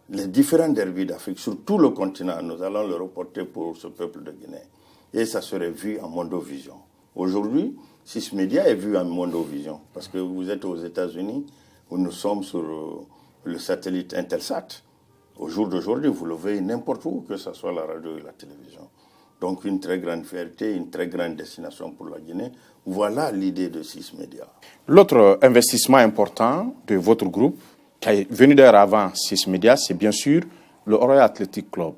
les différents derbys d'Afrique sur tout le continent, nous allons le reporter pour ce peuple de Guinée. Et ça serait vu en Mondovision. Aujourd'hui, Sismedia est vu en Mondovision parce que vous êtes aux États-Unis où nous sommes sur le satellite Intelsat. Au jour d'aujourd'hui, vous le voyez n'importe où, que ce soit la radio et la télévision. Donc une très grande fierté, une très grande destination pour la Guinée. Voilà l'idée de Sismedia. L'autre investissement important de votre groupe, qui est venu d'ailleurs avant Sismedia, c'est bien sûr le Oroya Athletic Club.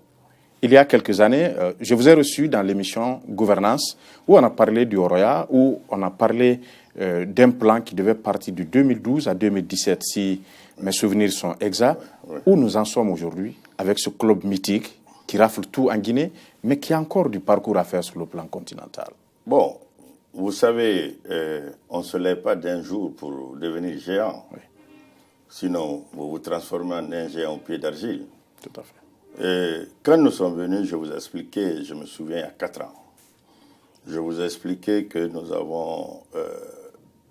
Il y a quelques années, je vous ai reçu dans l'émission Gouvernance, où on a parlé du Oroya, où on a parlé d'un plan qui devait partir de 2012 à 2017, si mes souvenirs sont exacts. Où nous en sommes aujourd'hui avec ce club mythique qui rafle tout en Guinée, mais qui a encore du parcours à faire sur le plan continental. Bon, vous savez, on ne se lève pas d'un jour pour devenir géant. Oui. Sinon, vous vous transformez en un géant au pied d'argile. Tout à fait. Et quand nous sommes venus, je vous ai expliqué, je me souviens, il y a 4 ans, je vous ai expliqué que nous avons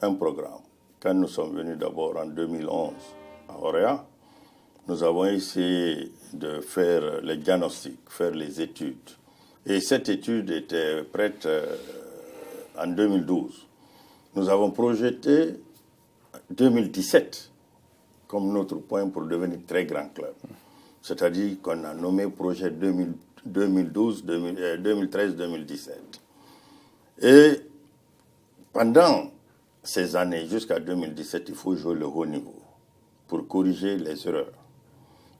un programme. Quand nous sommes venus d'abord en 2011 à Oroya, nous avons essayé de faire les diagnostics, faire les études. Et cette étude était prête en 2012. Nous avons projeté 2017 comme notre point pour devenir très grand club. C'est-à-dire qu'on a nommé projet 2013-2017. Et pendant ces années, jusqu'à 2017, il faut jouer le haut niveau pour corriger les erreurs.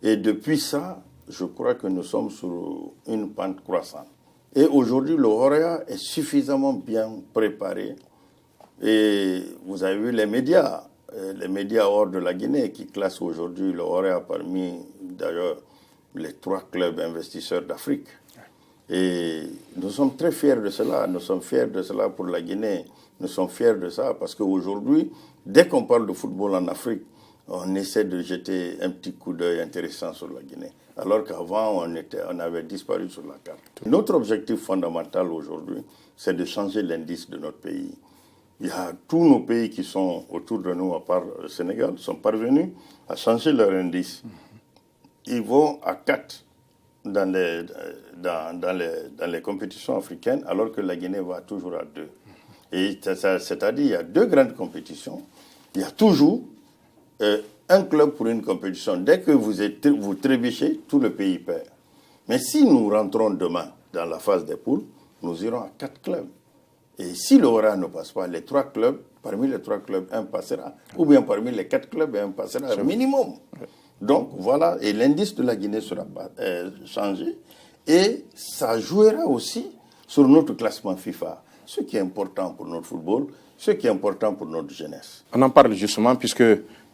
Et depuis ça, je crois que nous sommes sur une pente croissante. Et aujourd'hui, le Oroya est suffisamment bien préparé. Et vous avez vu les médias hors de la Guinée qui classent aujourd'hui le Oroya parmi, d'ailleurs, les 3 clubs investisseurs d'Afrique. Et nous sommes très fiers de cela. Nous sommes fiers de cela pour la Guinée. Nous sommes fiers de ça parce qu'aujourd'hui, dès qu'on parle de football en Afrique, on essaie de jeter un petit coup d'œil intéressant sur la Guinée. Alors qu'avant, on avait disparu sur la carte. Notre objectif fondamental aujourd'hui, c'est de changer l'indice de notre pays. Il y a tous nos pays qui sont autour de nous, à part le Sénégal, sont parvenus à changer leur indice. Ils vont à 4 dans les compétitions africaines, alors que la Guinée va toujours à 2. Et c'est-à-dire il y a 2 grandes compétitions. Il y a toujours un club pour une compétition. Dès que vous trébuchez, tout le pays perd. Mais si nous rentrons demain dans la phase des poules, nous irons à 4 clubs. Et si le Oroya ne passe pas, les 3 clubs, parmi les 3 clubs, un passera. Ou bien parmi les 4 clubs, un passera minimum. Donc voilà, et l'indice de la Guinée sera changé. Et ça jouera aussi sur notre classement FIFA. Ce qui est important pour notre football, ce qui est important pour notre jeunesse. On en parle justement puisque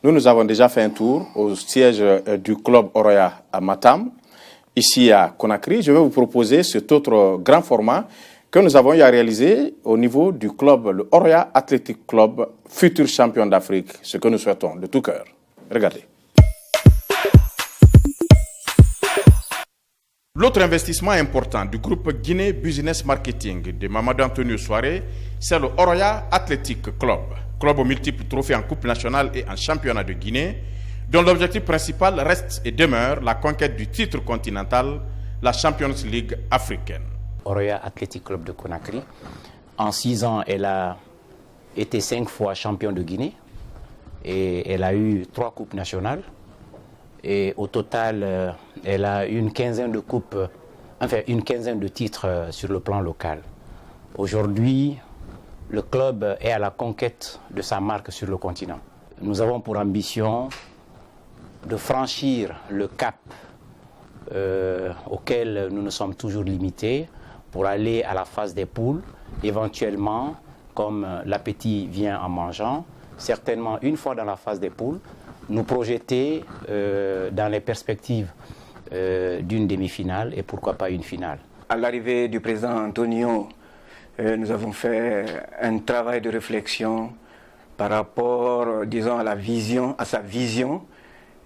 nous avons déjà fait un tour au siège du club Oroya à Matam, ici à Conakry. Je vais vous proposer cet autre grand format que nous avons eu à réaliser au niveau du club, le Oroya Athletic Club, futur champion d'Afrique, ce que nous souhaitons de tout cœur. Regardez. L'autre investissement important du groupe Guinée Business Marketing de Mamadou Antonio Souaré, c'est le Oroya Athletic Club, club aux multiples trophées en Coupe nationale et en championnat de Guinée, dont l'objectif principal reste et demeure la conquête du titre continental, la Champions League africaine. Oroya Athletic Club de Conakry, en 6 ans, elle a été 5 fois championne de Guinée et elle a eu 3 coupes nationales. Et au total, elle a une quinzaine de coupes, enfin une quinzaine de titres sur le plan local. Aujourd'hui, le club est à la conquête de sa marque sur le continent. Nous avons pour ambition de franchir le cap auquel nous nous sommes toujours limités pour aller à la phase des poules, éventuellement, comme l'appétit vient en mangeant, certainement une fois dans la phase des poules, nous projeter dans les perspectives d'une demi-finale et pourquoi pas une finale. À l'arrivée du président Antonio, nous avons fait un travail de réflexion par rapport, disons, à sa vision,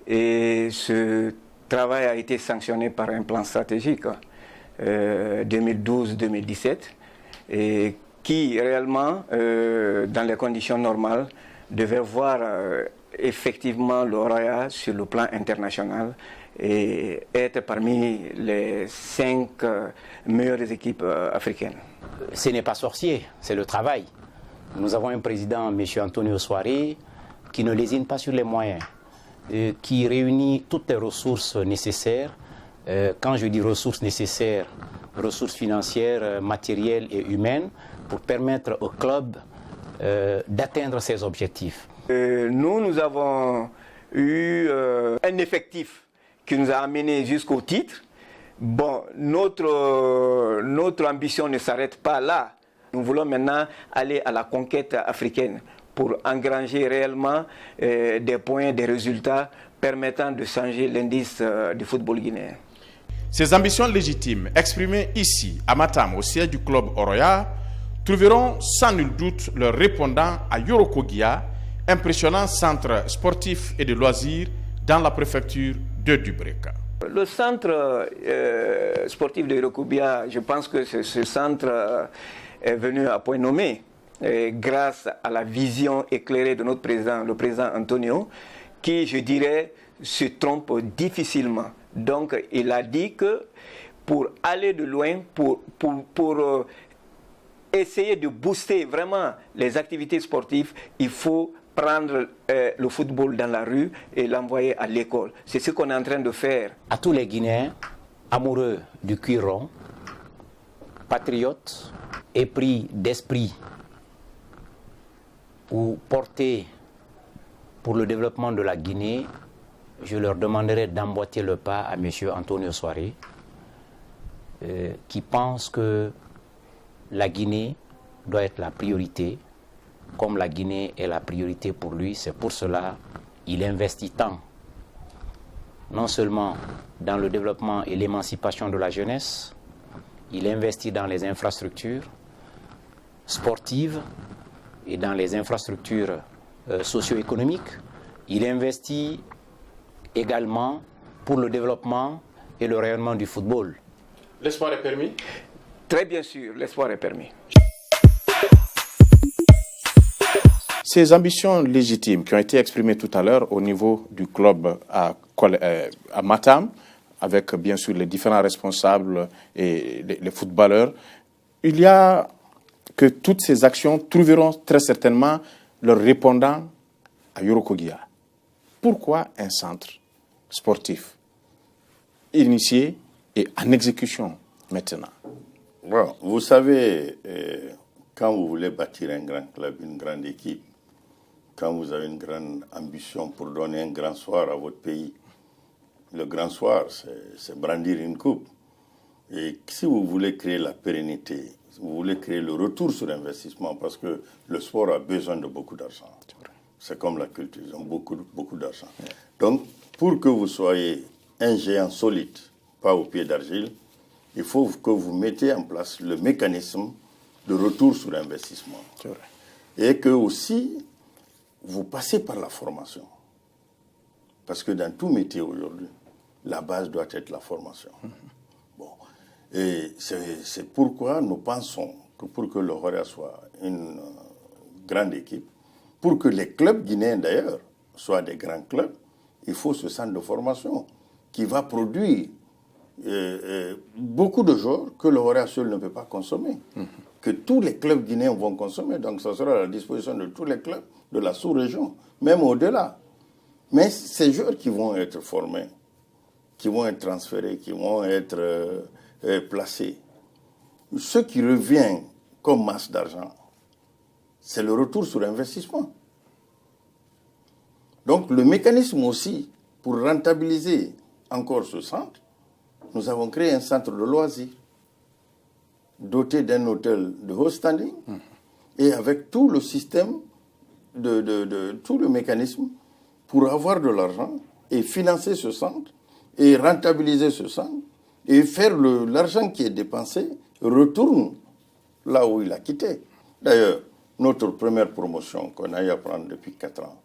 et ce travail a été sanctionné par un plan stratégique 2012-2017 et qui réellement, dans les conditions normales, devait voir effectivement l'Oroya sur le plan international et être parmi les 5 meilleures équipes africaines. Ce n'est pas sorcier, c'est le travail. Nous avons un président, M. Antonio Soare, qui ne lésine pas sur les moyens, qui réunit toutes les ressources nécessaires. Quand je dis ressources nécessaires, ressources financières, matérielles et humaines, pour permettre au club d'atteindre ses objectifs. Nous avons eu un effectif qui nous a amenés jusqu'au titre. Bon, notre ambition ne s'arrête pas là. Nous voulons maintenant aller à la conquête africaine pour engranger réellement des points, des résultats permettant de changer l'indice du football guinéen. Ces ambitions légitimes, exprimées ici, à Matam, au siège du club Oroya, trouveront sans nul doute leur répondant à Yorokogia, impressionnant centre sportif et de loisirs dans la préfecture de Dubreka. Le centre sportif de Yorokogia, je pense que ce centre est venu à point nommé grâce à la vision éclairée de notre président, le président Antonio, qui, je dirais, se trompe difficilement. Donc, il a dit que pour aller de loin, pour essayer de booster vraiment les activités sportives, il faut prendre le football dans la rue et l'envoyer à l'école. C'est ce qu'on est en train de faire. À tous les Guinéens, amoureux du cuir rond, patriotes, épris d'esprit ou portés pour le développement de la Guinée, je leur demanderai d'emboîter le pas à M. Antonio Soare, qui pense que la Guinée doit être la priorité, comme la Guinée est la priorité pour lui. C'est pour cela qu'il investit tant, non seulement dans le développement et l'émancipation de la jeunesse, il investit dans les infrastructures sportives et dans les infrastructures socio-économiques. Il investit également pour le développement et le rayonnement du football. L'espoir est permis? Très bien sûr, l'espoir est permis. Ces ambitions légitimes qui ont été exprimées tout à l'heure au niveau du club à Matam, avec bien sûr les différents responsables et les footballeurs, il y a que toutes ces actions trouveront très certainement leur répondant à Yorokogia. Pourquoi un centre sportif initié et en exécution maintenant? Bon, vous savez, quand vous voulez bâtir un grand club, une grande équipe, quand vous avez une grande ambition pour donner un grand soir à votre pays, le grand soir, c'est brandir une coupe. Et si vous voulez créer la pérennité, vous voulez créer le retour sur investissement, parce que le sport a besoin de beaucoup d'argent. C'est comme la culture, ils ont beaucoup d'argent. Donc, pour que vous soyez un géant solide, pas au pied d'argile, il faut que vous mettiez en place le mécanisme de retour sur investissement. Et que aussi, vous passez par la formation. Parce que dans tout métier aujourd'hui, la base doit être la formation. Bon. Et c'est pourquoi nous pensons que pour que le Oroya soit une grande équipe, pour que les clubs guinéens d'ailleurs soient des grands clubs, il faut ce centre de formation qui va produire beaucoup de joueurs que le Oroya seul ne peut pas consommer, que tous les clubs guinéens vont consommer. Donc ça sera à la disposition de tous les clubs de la sous-région, même au-delà. Mais ces joueurs qui vont être formés, qui vont être transférés, qui vont être placés, ce qui revient comme masse d'argent, c'est le retour sur investissement. Donc le mécanisme aussi, pour rentabiliser encore ce centre, nous avons créé un centre de loisirs doté d'un hôtel de haut standing et avec tout le système, tout le mécanisme pour avoir de l'argent et financer ce centre et rentabiliser ce centre et faire l'argent qui est dépensé retourne là où il a quitté. D'ailleurs, notre première promotion qu'on a eu à prendre depuis 4 ans,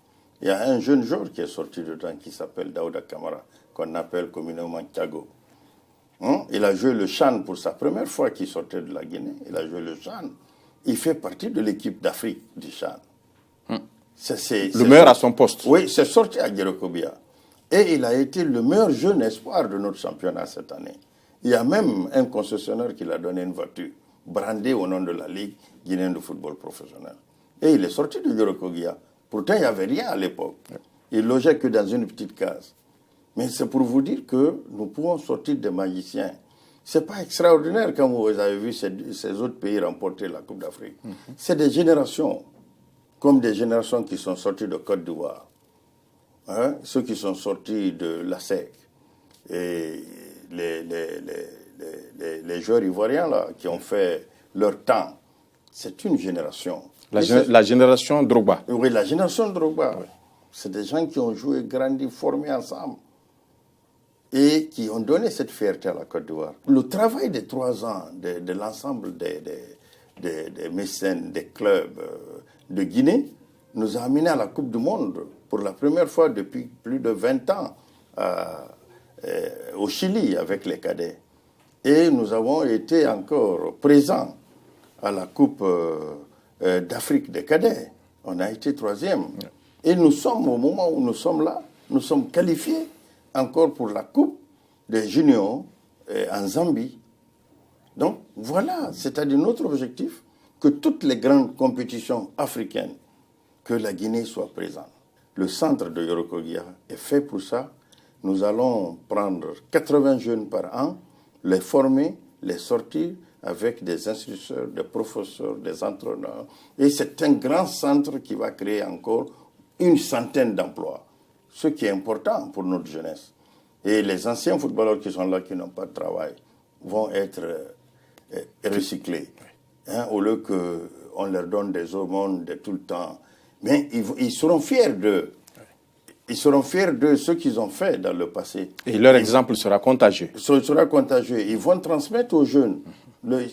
il y a un jeune joueur qui est sorti dedans qui s'appelle Daouda Kamara, qu'on appelle communément Thiago. Il a joué le Chan pour sa première fois qu'il sortait de la Guinée. Il a joué le Chan. Il fait partie de l'équipe d'Afrique du Chan. Le meilleur à son poste. Oui, c'est sorti à Yorokogia. Et il a été le meilleur jeune espoir de notre championnat cette année. Il y a même un concessionnaire qui l'a donné une voiture, brandée au nom de la Ligue guinéenne de football professionnel. Et il est sorti de Yorokogia. Pourtant, il n'y avait rien à l'époque. Il logeait que dans une petite case. Mais c'est pour vous dire que nous pouvons sortir des magiciens. Ce n'est pas extraordinaire quand vous avez vu ces autres pays remporter la Coupe d'Afrique. C'est des générations, comme des générations qui sont sorties de Côte d'Ivoire. Hein, ceux qui sont sortis de la SEC. Et les joueurs ivoiriens là, qui ont fait leur temps, c'est une génération. La génération Drogba. Oui, la génération Drogba. Oui. C'est des gens qui ont joué, grandi, formé ensemble et qui ont donné cette fierté à la Côte d'Ivoire. Le travail des 3 ans de l'ensemble des mécènes, des clubs de Guinée nous a amenés à la Coupe du Monde pour la première fois depuis plus de 20 ans au Chili avec les cadets. Et nous avons été encore présents à la Coupe d'Afrique des cadets. On a été 3e. Et nous sommes, au moment où nous sommes là, nous sommes qualifiés encore pour la Coupe des juniors en Zambie. Donc voilà, c'est-à-dire notre objectif, que toutes les grandes compétitions africaines, que la Guinée soit présente. Le centre de Yorokogia est fait pour ça. Nous allons prendre 80 jeunes par an, les former, les sortir avec des instituteurs, des professeurs, des entraîneurs. Et c'est un grand centre qui va créer encore une centaine d'emplois, ce qui est important pour notre jeunesse. Et les anciens footballeurs qui sont là, qui n'ont pas de travail, vont être recyclés. Hein, au lieu qu'on leur donne des aumônes de tout le temps. Mais ils seront fiers d'eux. Ils seront fiers de ce qu'ils ont fait dans le passé. Et leur exemple sera contagieux. Sera contagieux. Ils vont transmettre aux jeunes.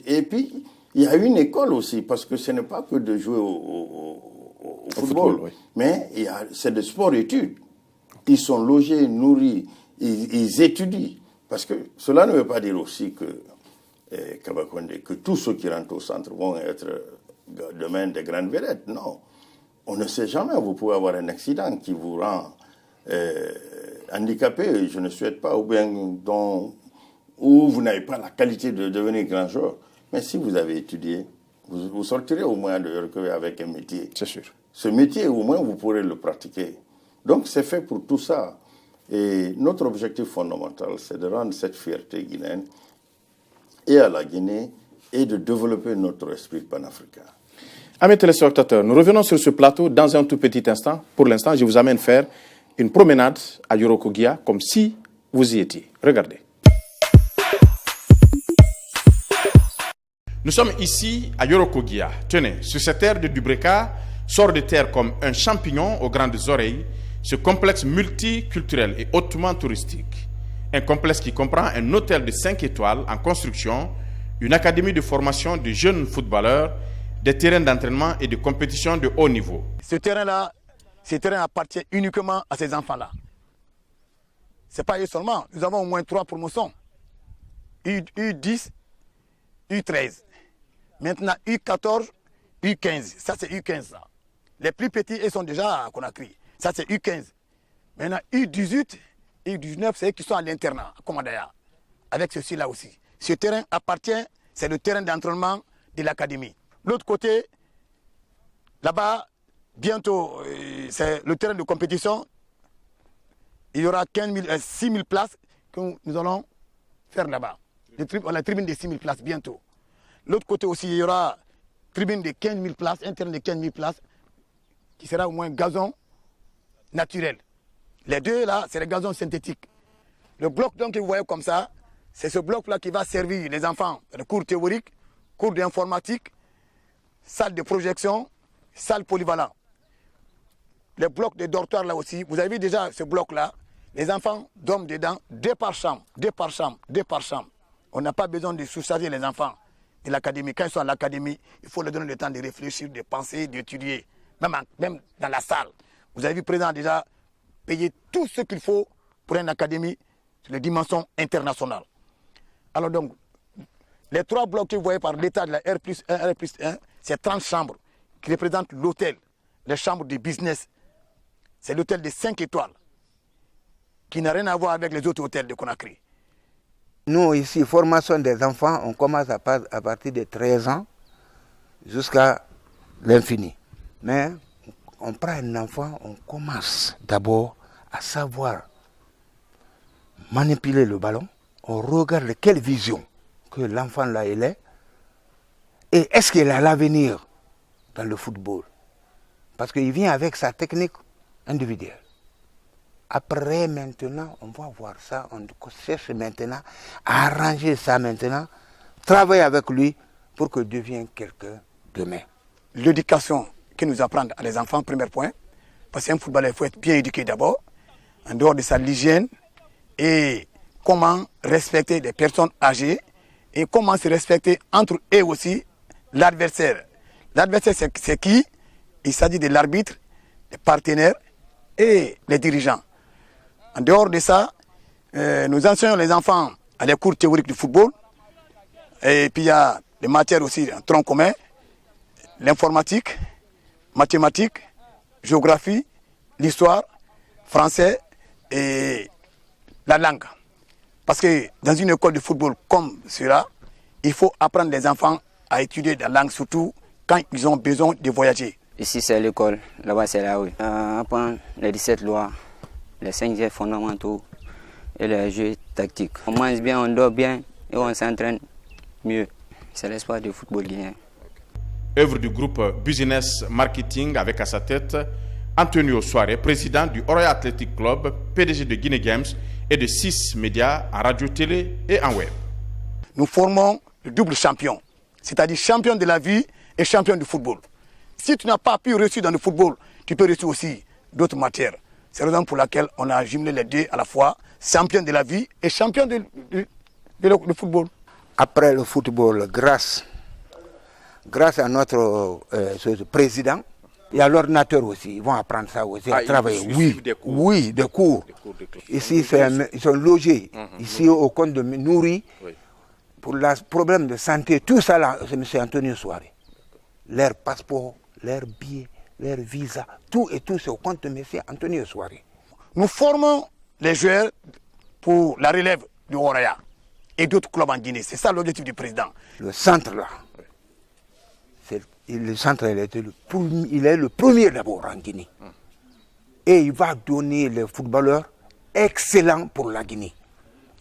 Et puis, il y a une école aussi, parce que ce n'est pas que de jouer au football. Oui. Mais c'est de sport-études. Ils sont logés, nourris, ils étudient. Parce que cela ne veut pas dire aussi que tous ceux qui rentrent au centre vont être demain des grandes vedettes. Non. On ne sait jamais. Vous pouvez avoir un accident qui vous rend handicapé, je ne souhaite pas, ou vous n'avez pas la qualité de devenir grand joueur. Mais si vous avez étudié, vous sortirez au moins avec un métier. C'est sûr. Ce métier, au moins, vous pourrez le pratiquer. Donc, c'est fait pour tout ça. Et notre objectif fondamental, c'est de rendre cette fierté guinéenne et à la Guinée et de développer notre esprit panafricain. Amis téléspectateurs, nous revenons sur ce plateau dans un tout petit instant. Pour l'instant, je vous amène faire une promenade à Yorokogia comme si vous y étiez. Regardez. Nous sommes ici à Yorokogia. Tenez, sur cette terre de Dubreka, sort de terre comme un champignon aux grandes oreilles, ce complexe multiculturel et hautement touristique. Un complexe qui comprend un hôtel de 5 étoiles en construction, une académie de formation de jeunes footballeurs, des terrains d'entraînement et de compétition de haut niveau. Ce terrain-là, ce terrain appartient uniquement à ces enfants-là. Ce n'est pas eux seulement. Nous avons au moins 3 promotions. U10, U13. Maintenant, U14, U15. Ça, c'est U15. Là. Les plus petits, ils sont déjà à Conakry. Ça, c'est U15. Maintenant, U18, U19, c'est eux qui sont à l'internat, à Komandaya. Avec ceci-là aussi. Ce terrain appartient, c'est le terrain d'entraînement de l'académie. L'autre côté, là-bas, bientôt, c'est le terrain de compétition. Il y aura 6 000 places que nous allons faire là-bas. La tribune de 6 000 places bientôt. L'autre côté aussi, il y aura tribune de 15 000 places, un terrain de 15 000 places, qui sera au moins gazon naturel. Les deux là, c'est les gazons synthétiques. Le bloc donc que vous voyez comme ça, c'est ce bloc-là qui va servir les enfants de cours théoriques, cours d'informatique, salle de projection, salle polyvalente. Les blocs de dortoir là aussi, vous avez vu déjà ce bloc-là, les enfants dorment dedans, 2 par chambre, 2 par chambre, 2 par chambre. On n'a pas besoin de sous-charger les enfants de l'académie. Quand ils sont à l'académie, il faut leur donner le temps de réfléchir, de penser, d'étudier, même dans la salle. Vous avez vu, le président a déjà payé tout ce qu'il faut pour une académie sur les dimensions internationales. Alors donc, les 3 blocs que vous voyez par l'état de la R+1, R+1, c'est 30 chambres qui représentent l'hôtel, les chambres de business. C'est l'hôtel de 5 étoiles. qui n'a rien à voir avec les autres hôtels de Conakry. Nous, ici, formation des enfants, on commence à partir de 13 ans jusqu'à l'infini. Mais on prend un enfant, on commence d'abord à savoir manipuler le ballon. On regarde quelle vision que l'enfant là il est. Et est-ce qu'il a l'avenir dans le football? Parce qu'il vient avec sa technique individuelle. Après, maintenant, on va voir ça, on cherche maintenant à arranger ça maintenant, travailler avec lui pour qu'il devienne quelqu'un demain. L'éducation que nous apprendre à les enfants, premier point, parce qu'un footballeur, il faut être bien éduqué d'abord, en dehors de ça, l'hygiène, et comment respecter des personnes âgées, et comment se respecter entre eux aussi l'adversaire. L'adversaire, c'est qui? Il s'agit de l'arbitre, des partenaires et les dirigeants. En dehors de ça, nous enseignons les enfants à des cours théoriques du football. Et puis il y a des matières aussi en tronc commun, l'informatique, mathématiques, géographie, l'histoire, français et la langue. Parce que dans une école de football comme cela, il faut apprendre les enfants à étudier la langue, surtout quand ils ont besoin de voyager. Ici c'est l'école, là-bas c'est la rue. Apprendre les 17 lois, les 5 jeux fondamentaux et les jeux tactiques. On mange bien, on dort bien et on s'entraîne mieux. C'est l'espoir du football guinéen. Œuvre du groupe Business Marketing avec à sa tête Antonio Soare, président du Oroya Athletic Club, PDG de Guinée Games et de 6 médias en radio, télé et en web. Nous formons le double champion, c'est-à-dire champion de la vie et champion du football. Si tu n'as pas pu réussir dans le football, tu peux réussir aussi d'autres matières. C'est la raison pour laquelle on a jumelé les deux à la fois, champion de la vie et champion de football. Après le football, grâce à notre président, et à l'ordinateur aussi, ils vont apprendre ça aussi, à travailler. Oui, des cours. Oui, des cours. Ici, ils sont logés. Ici, au compte de nourrir. Oui. Pour le problème de santé, tout ça là, c'est M. Antonio Soare. Leur passeport, leur billet, leur visa, tout et tout, c'est au compte de M. Antonio Soare. Nous formons les joueurs pour la relève du Oroya et d'autres clubs en Guinée. C'est ça l'objectif du président. Le centre là, le centre il est le premier d'abord en Guinée. Et il va donner les footballeurs excellents pour la Guinée.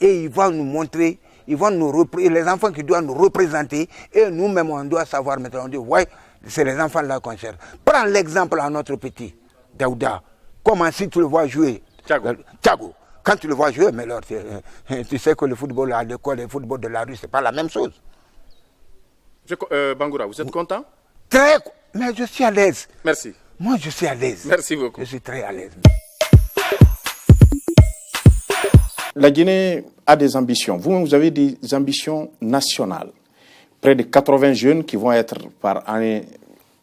Et il va nous montrer, les enfants qui doivent nous représenter, et nous-mêmes on doit savoir maintenant, on dit, ouais, c'est les enfants là qu'on cherche. Prends l'exemple à notre petit, Daouda. Comment si tu le vois jouer, Thiago. Quand tu le vois jouer, mais alors, tu sais que le football à l'école et le football de la rue, c'est pas la même chose. Bangoura, vous êtes content? Très, mais je suis à l'aise. Merci. Moi, je suis à l'aise. Merci beaucoup. Je suis très à l'aise. La Guinée a des ambitions. Vous avez des ambitions nationales. Près de 80 jeunes qui vont être par année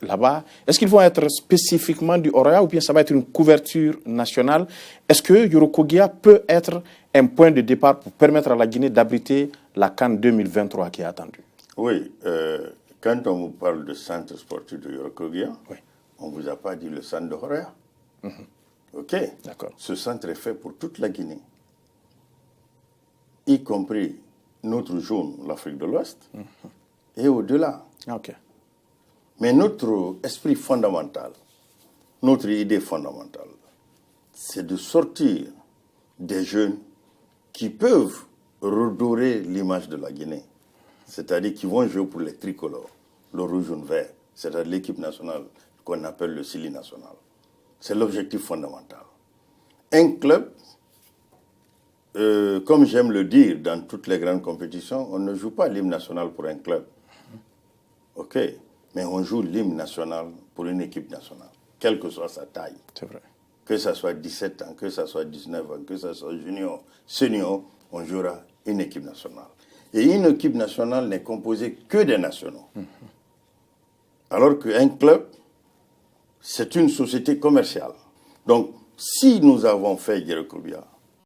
là-bas. Est-ce qu'ils vont être spécifiquement du Oroya ou bien ça va être une couverture nationale? Est-ce que Yorokogia peut être un point de départ pour permettre à la Guinée d'abriter la CAN 2023 qui est attendue? Oui. Quand on vous parle de centre sportif de Yorokogia, oui, on ne vous a pas dit le centre de Oroya. Ok. D'accord. Ce centre est fait pour toute la Guinée, y compris notre zone, l'Afrique de l'Ouest, et au-delà. Ok. Mais notre esprit fondamental, notre idée fondamentale, c'est de sortir des jeunes qui peuvent redorer l'image de la Guinée. C'est-à-dire qui vont jouer pour les tricolores, le rouge et le vert, c'est-à-dire l'équipe nationale qu'on appelle le Sili national. C'est l'objectif fondamental. Un club, comme j'aime le dire dans toutes les grandes compétitions, on ne joue pas l'hymne national pour un club. Ok, mais on joue l'hymne national pour une équipe nationale, quelle que soit sa taille. C'est vrai. Que ça soit 17 ans, que ça soit 19 ans, que ça soit junior, senior, on jouera une équipe nationale. Et une équipe nationale n'est composée que des nationaux. Alors qu'un club, c'est une société commerciale. Donc, si nous avons fait Yorokogia